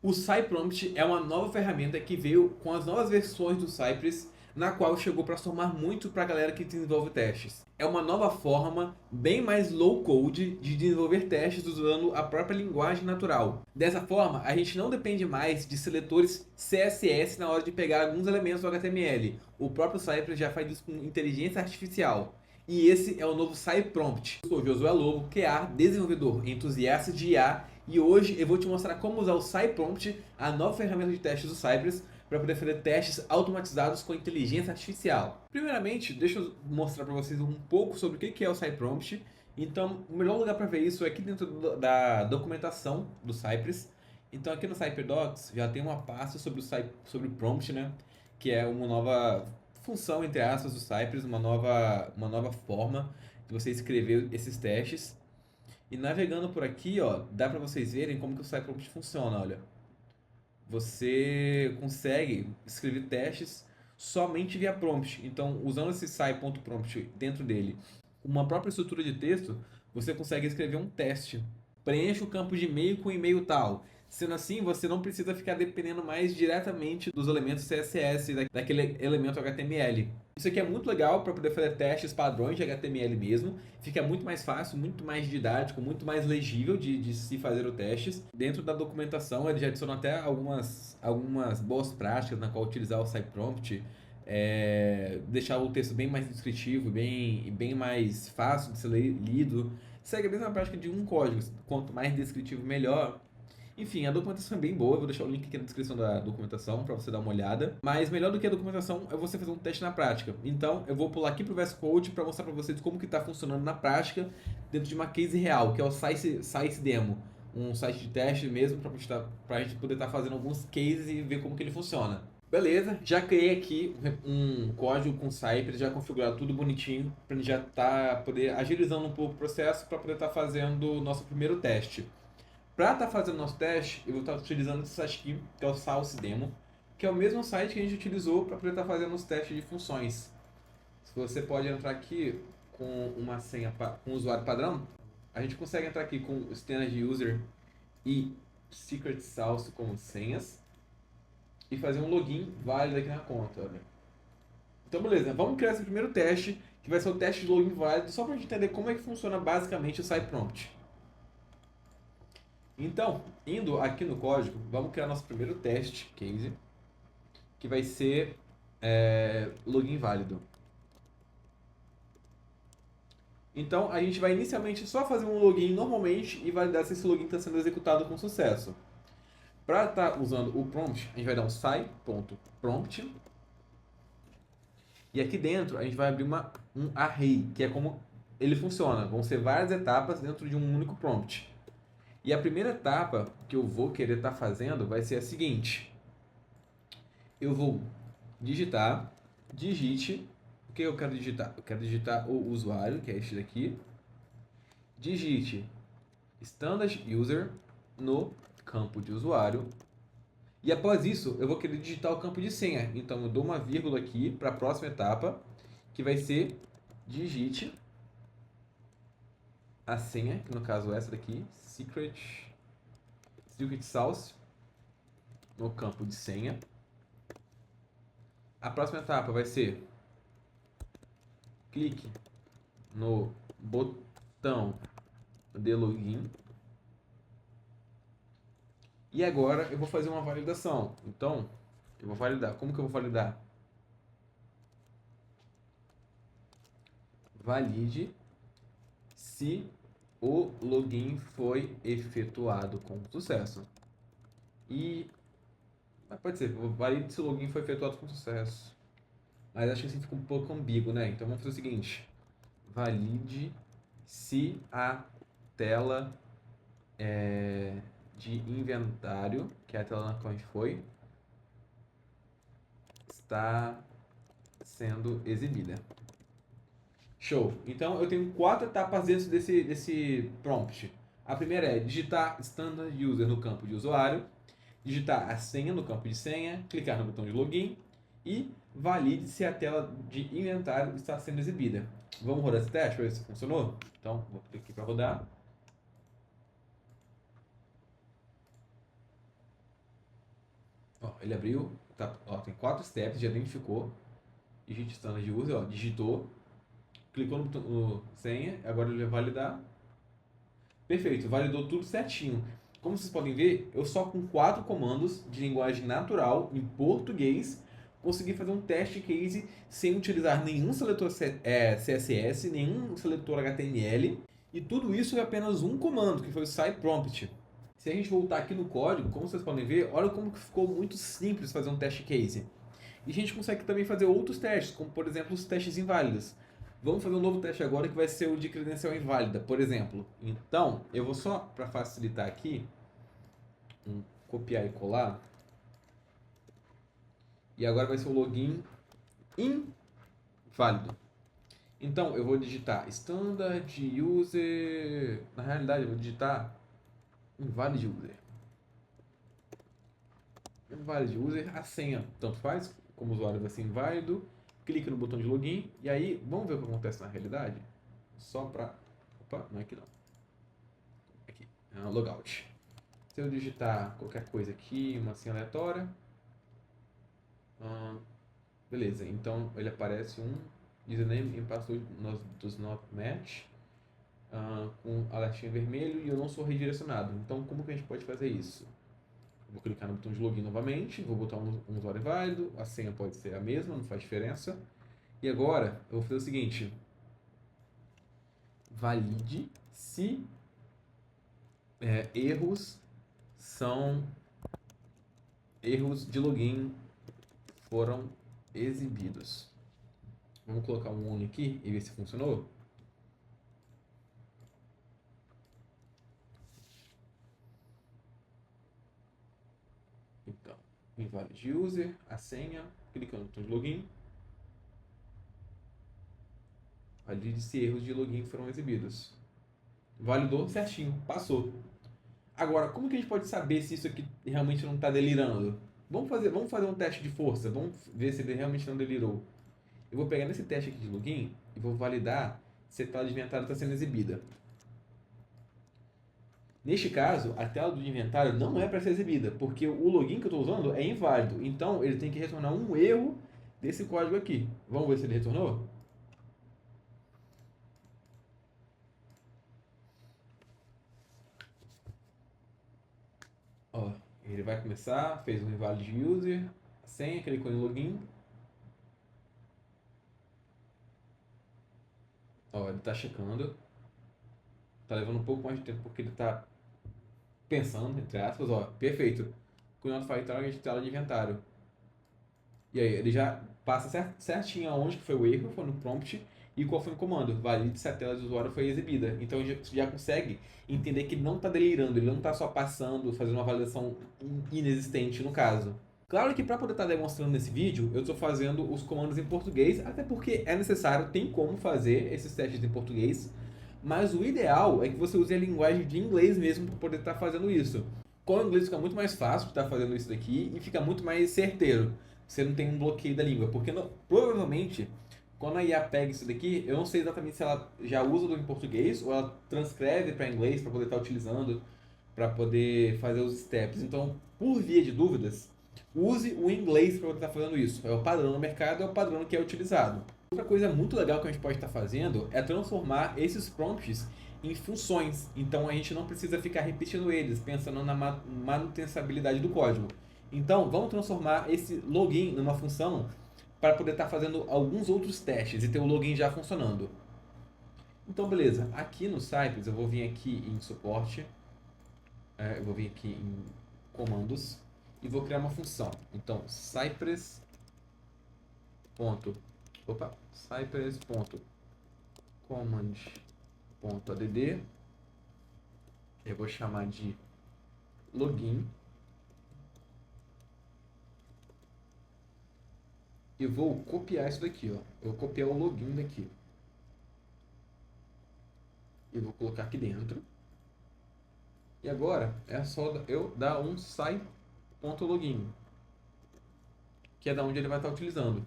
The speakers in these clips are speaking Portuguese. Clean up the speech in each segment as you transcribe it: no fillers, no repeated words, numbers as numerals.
O SciPrompt é uma nova ferramenta que veio com as novas versões do Cypress, na qual chegou para somar muito para a galera que desenvolve testes. É uma nova forma bem mais low code de desenvolver testes usando a própria linguagem natural. Dessa forma, a gente não depende mais de seletores CSS na hora de pegar alguns elementos do HTML. O próprio Cypress já faz isso com inteligência artificial. E esse é o novo SciPrompt. Eu sou Josué Lobo, QA, desenvolvedor entusiasta de IA, e hoje eu vou te mostrar como usar o SciPrompt, a nova ferramenta de testes do Cypress, para poder fazer testes automatizados com inteligência artificial. Primeiramente, deixa eu mostrar para vocês um pouco sobre o que é o SciPrompt. Então, o melhor lugar para ver isso é aqui dentro da documentação do Cypress. Então, aqui no CyberDocs já tem uma pasta sobre o prompt, né? Que é uma nova função, entre aspas, do Cypress, uma nova forma de você escrever esses testes. E navegando por aqui, ó, dá para vocês verem como que o SciPrompt funciona, olha. Você consegue escrever testes somente via prompt. Então, usando esse sci.prompt dentro dele, uma própria estrutura de texto, você consegue escrever um teste. Preencha o campo de e-mail com e-mail tal. Sendo assim, você não precisa ficar dependendo mais diretamente dos elementos CSS daquele elemento HTML. Isso aqui é muito legal para poder fazer testes padrões de HTML mesmo. Fica muito mais fácil, muito mais didático, muito mais legível de se fazer os testes. Dentro da documentação, ele já adiciona até algumas boas práticas na qual utilizar o SciPrompt. Deixar o texto bem mais descritivo, bem mais fácil de ser lido. Segue a mesma prática de um código. Quanto mais descritivo, melhor. Enfim, a documentação é bem boa, eu vou deixar o link aqui na descrição da documentação para você dar uma olhada. Mas melhor do que a documentação é você fazer um teste na prática. Então, eu vou pular aqui pro VS Code para mostrar para vocês como que está funcionando na prática dentro de uma case real, que é o Site Demo, um site de teste mesmo para a gente poder estar fazendo alguns cases e ver como que ele funciona. Beleza, já criei aqui um código com Cypress, já configurado tudo bonitinho, para a gente já poder agilizando um pouco o processo para poder estar fazendo o nosso primeiro teste. Para estar fazendo nosso teste, eu vou estar utilizando esse site aqui, que é o Salsi Demo, que é o mesmo site que a gente utilizou para poder estar fazendo os testes de funções. Se você pode entrar aqui com uma senha com um usuário padrão, a gente consegue entrar aqui com standard user e secret sauce como senhas e fazer um login válido aqui na conta. Olha. Então, beleza, vamos criar esse primeiro teste, que vai ser o teste de login válido, só para a gente entender como é que funciona basicamente o SciPrompt. Então, indo aqui no código, vamos criar nosso primeiro teste case, que vai ser login válido. Então, a gente vai inicialmente só fazer um login normalmente e validar se esse login está sendo executado com sucesso. Para estar usando o prompt, a gente vai dar um sci.prompt. E aqui dentro, a gente vai abrir um array, que é como ele funciona. Vão ser várias etapas dentro de um único prompt. E a primeira etapa que eu vou querer estar fazendo vai ser a seguinte. Eu vou digite, o que eu quero digitar? Eu quero digitar o usuário, que é este daqui. Digite standard user no campo de usuário. E após isso, eu vou querer digitar o campo de senha. Então, eu dou uma vírgula aqui para a próxima etapa, que vai ser digite a senha, que no caso é essa daqui, secret sauce, no campo de senha. A próxima etapa vai ser clique no botão de login. E agora eu vou fazer uma validação. Então, eu vou validar. Como que eu vou validar? Valide se o login foi efetuado com sucesso. Pode ser, valide se o login foi efetuado com sucesso. Mas acho que assim fica um pouco ambíguo, né? Então vamos fazer o seguinte. Valide se a tela de inventário, que é a tela na qual a gente foi, está sendo exibida. Show! Então eu tenho 4 etapas dentro desse prompt. A primeira é digitar standard user no campo de usuário, digitar a senha no campo de senha, clicar no botão de login e valide se a tela de inventário está sendo exibida. Vamos rodar esse teste para ver se funcionou? Então, vou clicar aqui para rodar. Ó, ele abriu, tá, ó, tem 4 steps, já identificou. Digite standard user, ó, digitou, clicou no senha, agora ele vai validar. Perfeito, validou tudo certinho. Como vocês podem ver, eu só com 4 comandos de linguagem natural em português consegui fazer um teste case sem utilizar nenhum seletor CSS, nenhum seletor HTML, e tudo isso é apenas um comando, que foi o SciPrompt. Se a gente voltar aqui no código, como vocês podem ver, olha como que ficou muito simples fazer um teste case. E a gente consegue também fazer outros testes, como por exemplo os testes inválidos. Vamos fazer um novo teste agora que vai ser o de credencial inválida, por exemplo. Então, eu vou só, para facilitar aqui, copiar e colar. E agora vai ser o login inválido. Então, eu vou digitar standard user. Na realidade, eu vou digitar invalid user. Invalid user, a senha, tanto faz, como usuário vai ser inválido. Clica no botão de login e aí, vamos ver o que acontece na realidade? Só para... Opa, não é aqui não. Aqui, logout. Se eu digitar qualquer coisa aqui, uma senha aleatória, beleza, então ele aparece um username e password does not match, com alertinha vermelho e eu não sou redirecionado. Então como que a gente pode fazer isso? Vou clicar no botão de login novamente, vou botar um usuário válido, a senha pode ser a mesma, não faz diferença. E agora eu vou fazer o seguinte: valide se erros de login foram exibidos. Vamos colocar um on aqui e ver se funcionou. Então, invalid user, a senha, clicando no botão de login. Valide se erros de login foram exibidos. Validou certinho, passou. Agora, como que a gente pode saber se isso aqui realmente não está delirando? Vamos fazer um teste de força, vamos ver se ele realmente não delirou. Eu vou pegar nesse teste aqui de login e vou validar se a tela de inventário está sendo exibida. Neste caso, a tela do inventário não é para ser exibida, porque o login que eu estou usando é inválido. Então, ele tem que retornar um erro desse código aqui. Vamos ver se ele retornou? Ó, ele vai começar, fez um invalid user, senha, clicou em login. Ó, ele está checando. Tá levando um pouco mais de tempo porque ele está pensando, entre aspas, ó, perfeito. Com o Notify Target, tela de inventário. E aí, ele já passa certinho aonde que foi o erro, foi no prompt, e qual foi o comando. Valide se a tela do usuário foi exibida. Então, você já consegue entender que ele não está delirando, ele não está só passando, fazendo uma validação inexistente no caso. Claro que para poder estar demonstrando nesse vídeo, eu estou fazendo os comandos em português, até porque é necessário, tem como fazer esses testes em português, mas o ideal é que você use a linguagem de inglês mesmo para poder estar fazendo isso. Com o inglês fica muito mais fácil de estar fazendo isso daqui e fica muito mais certeiro. Você não tem um bloqueio da língua, porque provavelmente quando a IA pega isso daqui, eu não sei exatamente se ela já usa do em português ou ela transcreve para inglês para poder estar utilizando, para poder fazer os steps. Então, por via de dúvidas, use o inglês para poder estar fazendo isso. É o padrão no mercado, é o padrão que é utilizado. Outra coisa muito legal que a gente pode estar fazendo é transformar esses prompts em funções. Então a gente não precisa ficar repetindo eles, pensando na manutenciabilidade do código. Então vamos transformar esse login numa função para poder estar fazendo alguns outros testes e ter o login já funcionando. Então beleza, aqui no Cypress eu vou vir aqui em suporte, eu vou vir aqui em comandos e vou criar uma função. Então Cypress cypress.command.add, eu vou chamar de login e vou copiar isso daqui, ó. Eu vou copiar o login daqui e vou colocar aqui dentro. E agora é só eu dar um sci.login, que é da onde ele vai estar utilizando.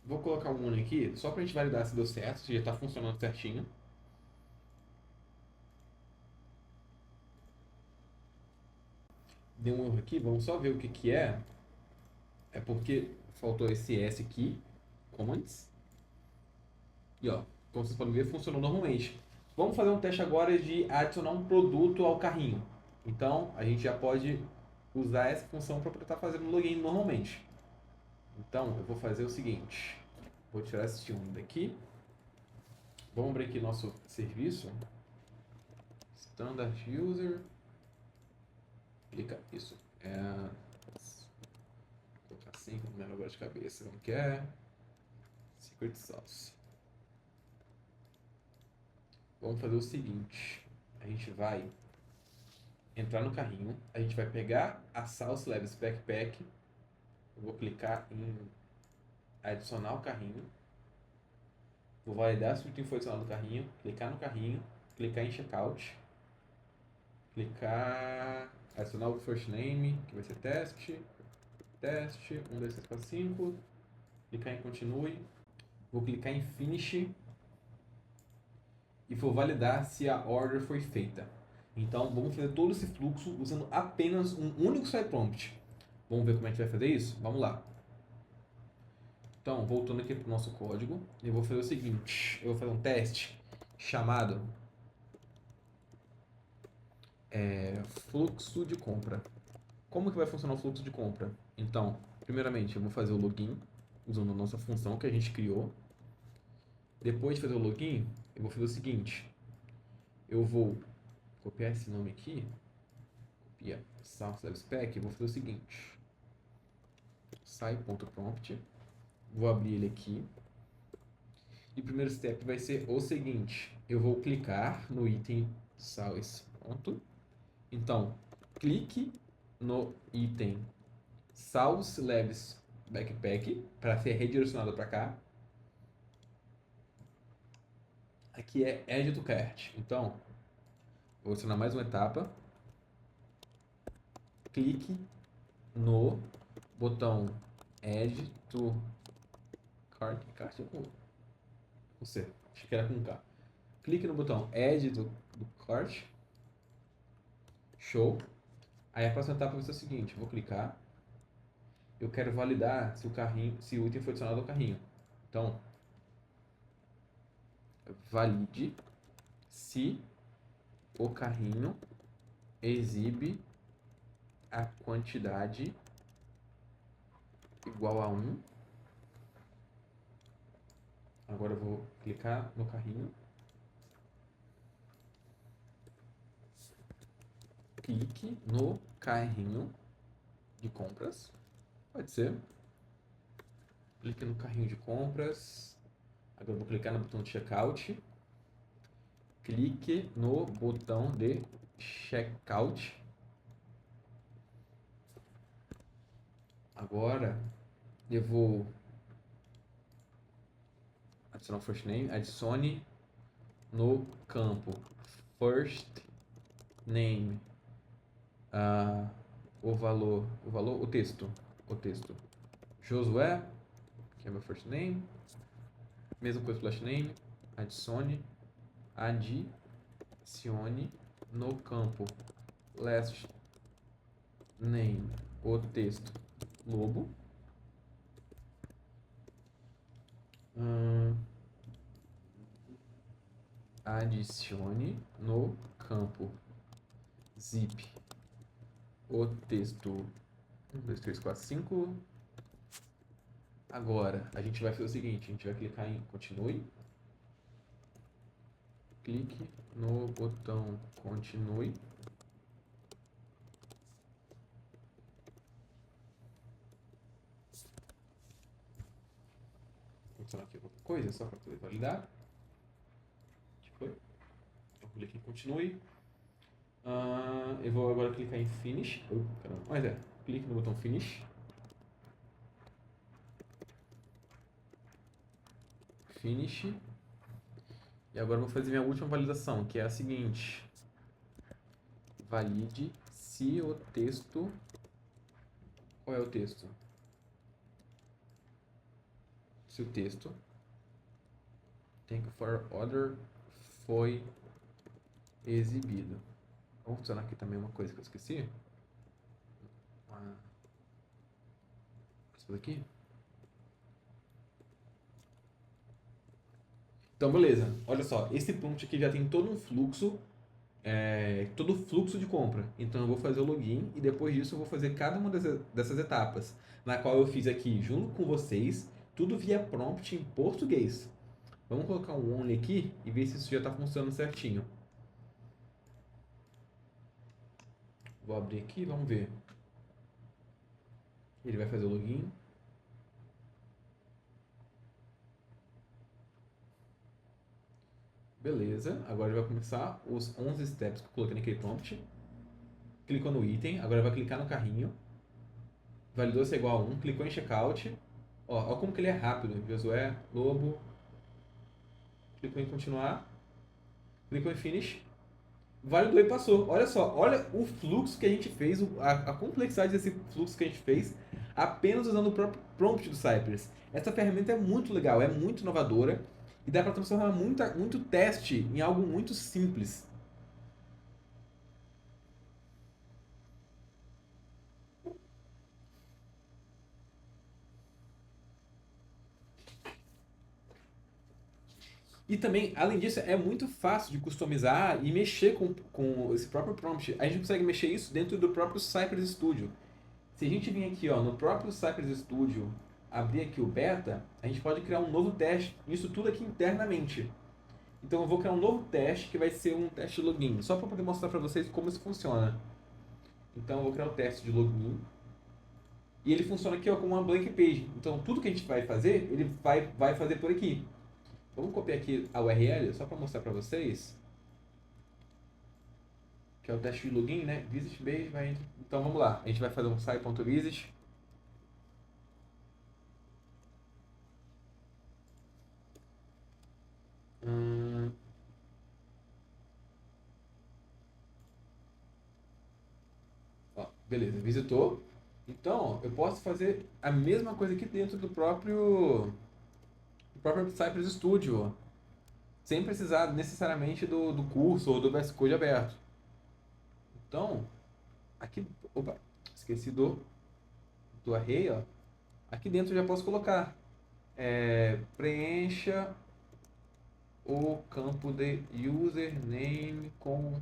Vou colocar um one aqui, só para a gente validar se deu certo, se já está funcionando certinho. deu um erro aqui, vamos só ver o que que é. É porque faltou esse S aqui, commands. E ó, como vocês podem ver, funcionou normalmente. Vamos fazer um teste agora de adicionar um produto ao carrinho. Então, a gente já pode usar essa função para poder estar fazendo login normalmente. Então, eu vou fazer o seguinte. Vou tirar esse T1 daqui. Vamos abrir aqui nosso serviço. Standard User. Clica isso. Vou colocar assim, não lembro agora de cabeça. Como que é? Secret Sauce. Vamos fazer o seguinte. A gente vai entrar no carrinho. A gente vai pegar a Sauce Labs Backpack. Eu vou clicar em adicionar o carrinho. Vou validar se o item foi adicionado no carrinho. Clicar no carrinho. Clicar em Checkout. Clicar... Adicionar o first name, que vai ser teste. Teste, 1, 2, 3, 4, 5. Clicar em Continue. Vou clicar em Finish. E vou validar se a order foi feita. Então, vamos fazer todo esse fluxo usando apenas um único site prompt. Vamos ver como a gente vai fazer isso? Vamos lá. Então, voltando aqui para o nosso código, eu vou fazer o seguinte. Eu vou fazer um teste chamado fluxo de compra. Como que vai funcionar o fluxo de compra? Então, primeiramente, eu vou fazer o login usando a nossa função que a gente criou. Depois de fazer o login, eu vou fazer o seguinte. Eu vou copiar esse nome aqui. Copia SauceLabSpec. Vou fazer o seguinte. Sai.prompt. Vou abrir ele aqui. E o primeiro step vai ser o seguinte. Eu vou clicar no item Sauce. Pronto. Então, clique no item Sauce Labs Backpack para ser redirecionado para cá. Aqui é Add to Cart. Então, vou adicionar mais uma etapa. Clique no botão Add to Cart. Cart é com C. Achei que era com K. Clique no botão Add to Cart. Show. Aí a próxima etapa vai ser o seguinte. Vou clicar. Eu quero validar se o item foi adicionado ao carrinho. Então, valide se o carrinho exibe a quantidade igual a 1. Agora eu vou clicar no carrinho. Clique no carrinho de compras. Pode ser. Clique no carrinho de compras. Agora eu vou clicar no botão de checkout. Clique no botão de checkout. Agora eu vou adicionar o first name. Adicione no campo first name o texto. Josué, que é meu first name. Mesma coisa para last name. Adicione no campo last name o texto Lobo. Adicione no campo zip o texto 1, 2, 3, 4, 5. Agora a gente vai fazer o seguinte: a gente vai clicar em Continue. Clique no botão Continue. Vou adicionar aqui outra coisa só para poder validar. Foi? Eu clico em Continue. Eu vou agora clicar em Finish. Caramba. Clique no botão Finish. Finish. E agora eu vou fazer minha última validação, que é a seguinte. Valide se o texto... Qual é o texto? Se o texto Thank you for order foi exibido. Vamos funcionar aqui também uma coisa que eu esqueci. Isso daqui. Então, beleza. Olha só, esse prompt aqui já tem todo o fluxo de compra. Então, eu vou fazer o login e depois disso eu vou fazer cada uma dessas etapas, na qual eu fiz aqui junto com vocês, tudo via prompt em português. Vamos colocar um only aqui e ver se isso já está funcionando certinho. Vou abrir aqui e vamos ver. Ele vai fazer o login. Beleza, agora ele vai começar os 11 steps que eu coloquei naquele prompt. Clicou no item, agora vai clicar no carrinho. Validou se é igual a 1, clicou em checkout. Ó como que ele é rápido. Josué, Lobo. Clicou em continuar. Clicou em finish. Validou e passou. Olha só, olha o fluxo que a gente fez, a complexidade desse fluxo que a gente fez apenas usando o próprio prompt do Cypress. Essa ferramenta é muito legal, é muito inovadora e dá para transformar muito teste em algo muito simples. E também, além disso, é muito fácil de customizar e mexer com esse próprio prompt. A gente consegue mexer isso dentro do próprio Cypress Studio. Se a gente vir aqui no próprio Cypress Studio, abrir aqui o beta, a gente pode criar um novo teste. Isso tudo aqui internamente. Então eu vou criar um novo teste que vai ser um teste de login, só para poder mostrar para vocês como isso funciona. Então eu vou criar o teste de login. E ele funciona aqui como uma blank page. Então tudo que a gente vai fazer, ele vai fazer por aqui. Vamos copiar aqui a URL só para mostrar para vocês. Que é o teste de login, né? Visit base vai... Então vamos lá. A gente vai fazer um site.visit. Ó, beleza, visitou. Então, eu posso fazer a mesma coisa aqui dentro do próprio Cypress Studio, ó, sem precisar necessariamente do curso ou do VS Code aberto. Então, aqui, opa, esqueci do array, ó. Aqui dentro eu já posso colocar preencha o campo de username com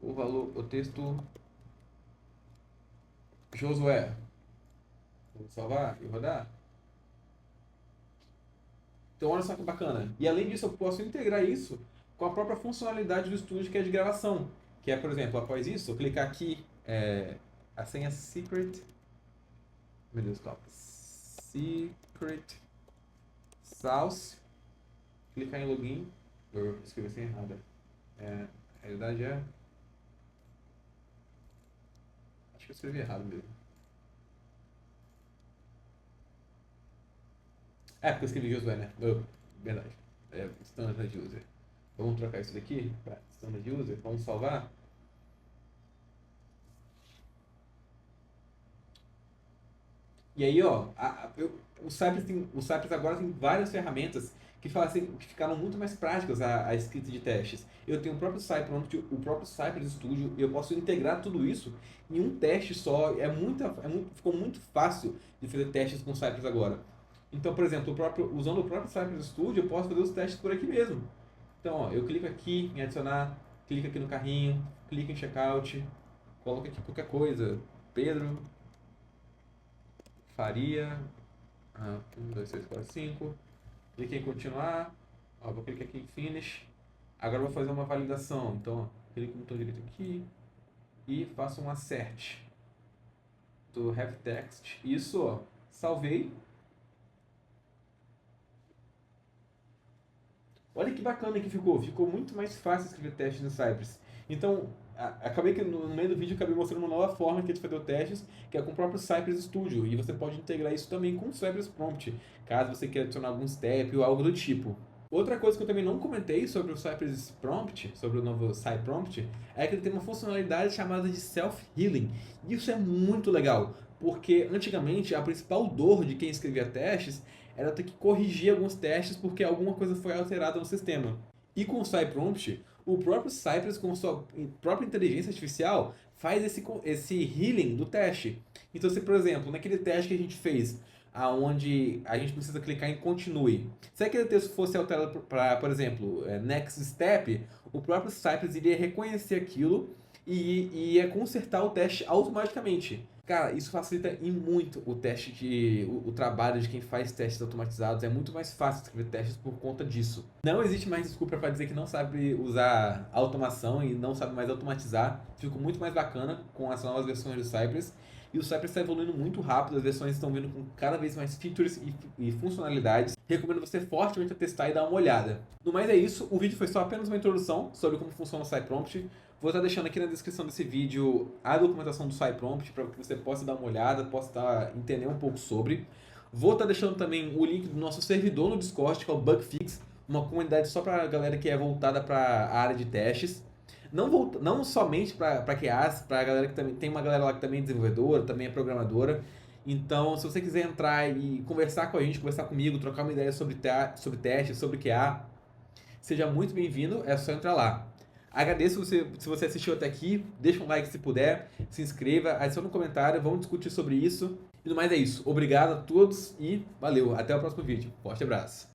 o valor, o texto Josué. Vou salvar e rodar. Então olha só que bacana. E além disso eu posso integrar isso com a própria funcionalidade do estúdio que é de gravação. Que é, por exemplo, após isso, eu clicar aqui, a senha secret, meu Deus, calma, secret sauce, clicar em login, eu escrevi a senha errada, a realidade acho que eu escrevi errado mesmo. Porque eu escrevi Josué, né? Verdade. Standard user. Vamos trocar isso daqui para standard user. Vamos salvar. E aí, o Cypress agora tem várias ferramentas que ficaram muito mais práticas a escrita de testes. Eu tenho o próprio Cypress Studio, e eu posso integrar tudo isso em um teste só. Ficou muito fácil de fazer testes com o Cypress agora. Então, por exemplo, usando o próprio Cypress Studio, eu posso fazer os testes por aqui mesmo. Então, eu clico aqui em adicionar, clico aqui no carrinho, clico em checkout, coloco aqui qualquer coisa, Pedro, Faria, 1, 2, 3, 4, 5, cliquei em continuar, vou clicar aqui em finish, agora vou fazer uma validação, então clico no botão direito aqui e faço um assert do have text, isso, salvei. Olha que bacana que ficou muito mais fácil escrever testes no Cypress. Então, acabei que no meio do vídeo acabei mostrando uma nova forma que é de fazer testes, que é com o próprio Cypress Studio, e você pode integrar isso também com o Cypress Prompt, caso você queira adicionar algum step ou algo do tipo. Outra coisa que eu também não comentei sobre o Cypress Prompt, sobre o novo PsyPrompt, é que ele tem uma funcionalidade chamada de Self-Healing. Isso é muito legal, porque antigamente a principal dor de quem escrevia testes era ter que corrigir alguns testes porque alguma coisa foi alterada no sistema. E com o PsyPrompt, o próprio Cypress, com sua própria inteligência artificial, faz esse healing do teste. Então, se, por exemplo, naquele teste que a gente fez, aonde a gente precisa clicar em continue, se aquele texto fosse alterado para, por exemplo, next step, o próprio Cypress iria reconhecer aquilo e ia consertar o teste automaticamente. Cara, isso facilita e muito o teste o trabalho de quem faz testes automatizados. É muito mais fácil escrever testes por conta disso. Não existe mais desculpa para dizer que não sabe usar automação e não sabe mais automatizar. Ficou muito mais bacana com as novas versões do Cypress. E o Cypress está evoluindo muito rápido, as versões estão vindo com cada vez mais features e funcionalidades. Recomendo você fortemente testar e dar uma olhada. No mais é isso, o vídeo foi só apenas uma introdução sobre como funciona o SciPrompt. Vou estar deixando aqui na descrição desse vídeo a documentação do SciPrompt para que você possa dar uma olhada, possa entender um pouco sobre. Vou estar deixando também o link do nosso servidor no Discord, que é o BugFix, uma comunidade só para a galera que é voltada para a área de testes. Não somente para QAs, para a galera que também tem uma galera lá que também é desenvolvedora, também é programadora. Então, se você quiser entrar e conversar com a gente, conversar comigo, trocar uma ideia sobre testes, sobre QA, seja muito bem-vindo, é só entrar lá. Agradeço se você assistiu até aqui, deixa um like se puder, se inscreva, adicione um comentário, vamos discutir sobre isso. E no mais é isso. Obrigado a todos e valeu. Até o próximo vídeo. Forte abraço.